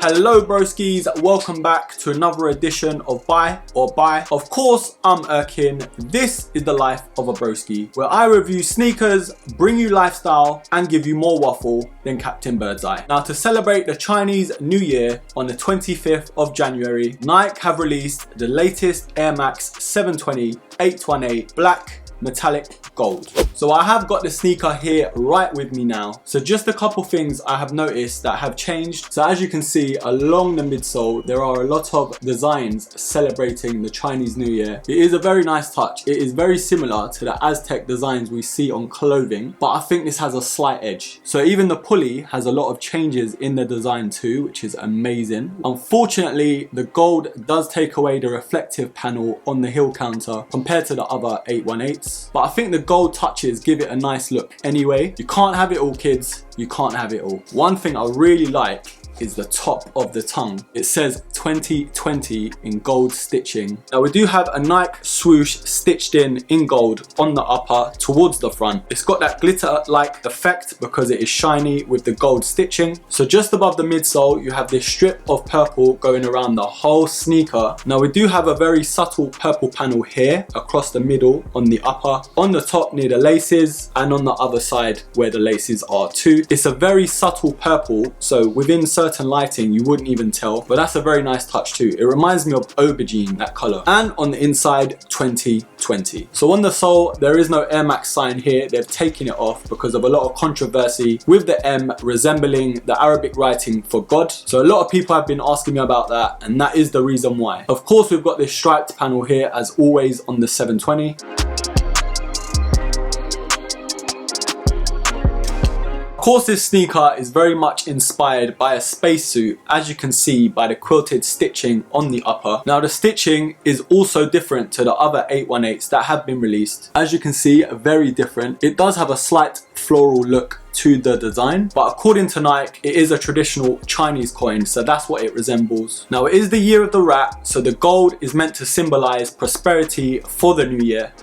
Hello broskies, welcome back to another edition of Buy or Buy. Of course, I'm Erkin. This is the life of a broski, where I review sneakers, bring you lifestyle, and give you more waffle than Captain Birdseye. Now, to celebrate the Chinese New Year on the 25th of January, Nike have released the latest Air Max 720 818 black metallic gold. So I have got the sneaker here right with me now. So just a couple things I have noticed that have changed. So as you can see, along the midsole there are a lot of designs celebrating the Chinese New Year. It is a very nice touch. It is very similar to the Aztec designs we see on clothing, but I think this has a slight edge. So even the pulley has a lot of changes in the design too, which is amazing. Unfortunately, the gold does take away the reflective panel on the heel counter compared to the other 818s, but I think the gold touches give it a nice look. Anyway, you can't have it all, kids. You can't have it all. One thing I really like is the top of the tongue. It says 2020 in gold stitching. Now we do have a Nike swoosh stitched in gold on the upper towards the front. It's got that glitter-like effect because it is shiny with the gold stitching. So just above the midsole, you have this strip of purple going around the whole sneaker. Now we do have a very subtle purple panel here across the middle on the upper, on the top near the laces, and on the other side where the laces are too. It's a very subtle purple, so within certain lighting you wouldn't even tell, but that's a very nice touch too. It reminds me of aubergine, that color. And on the inside, 2020. So on the sole, there is no Air Max sign here. They've taken it off because of a lot of controversy with the M resembling the Arabic writing for God. So a lot of people have been asking me about that, and that is the reason why. Of course, we've got this striped panel here as always on the 720. Of course, this sneaker is very much inspired by a spacesuit, as you can see by the quilted stitching on the upper. Now the stitching is also different to the other 818s that have been released. As you can see, very different. It does have a slight floral look to the design, but according to Nike, it is a traditional Chinese coin, so that's what it resembles. Now it is the year of the rat, so the gold is meant to symbolize prosperity for the new year.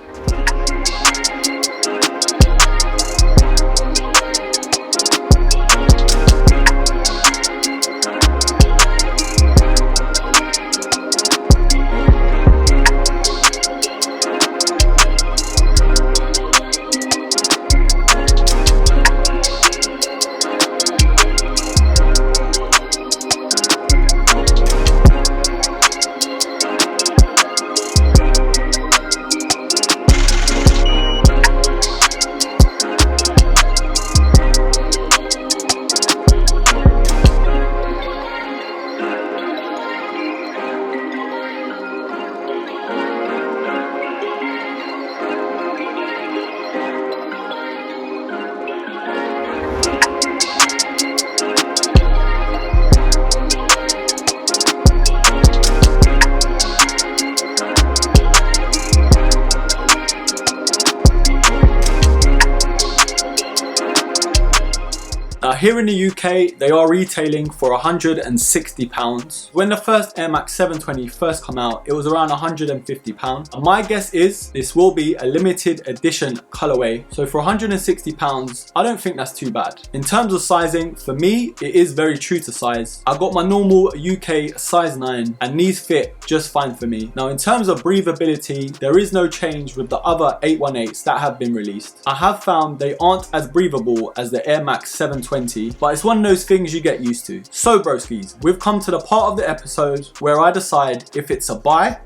Now here in the UK, they are retailing for £160. When the first Air Max 720 first come out, it was around £150. And my guess is this will be a limited edition colorway. So for £160, I don't think that's too bad. In terms of sizing, for me, it is very true to size. I got my normal UK size 9 and these fit just fine for me. Now in terms of breathability, there is no change with the other 818s that have been released. I have found they aren't as breathable as the Air Max 720, but it's one of those things you get used to. So broskies, we've come to the part of the episode where I decide if it's a buy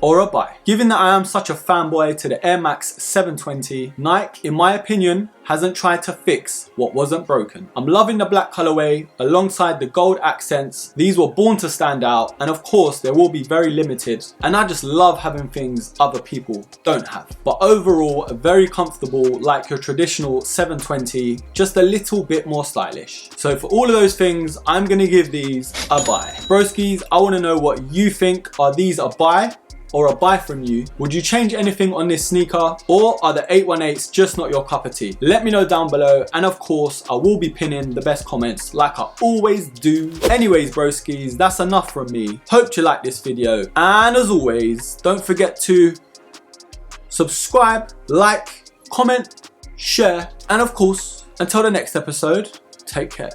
or a buy. Given that I am such a fanboy to the Air Max 720, Nike, in my opinion, hasn't tried to fix what wasn't broken. I'm loving the black colorway alongside the gold accents. These were born to stand out, and of course they will be very limited, and I just love having things other people don't have. But overall, very comfortable, like your traditional 720, just a little bit more stylish. So for all of those things, I'm gonna give these a buy. Broskies, I wanna know what you think. Are these a buy or a buy from you? Would you change anything on this sneaker, or are the 818s just not your cup of tea? Let me know down below, and of course I will be pinning the best comments like I always do. Anyways broskies, that's enough from me. Hope you like this video, and as always, don't forget to subscribe, like, comment, share, and of course, until the next episode, take care.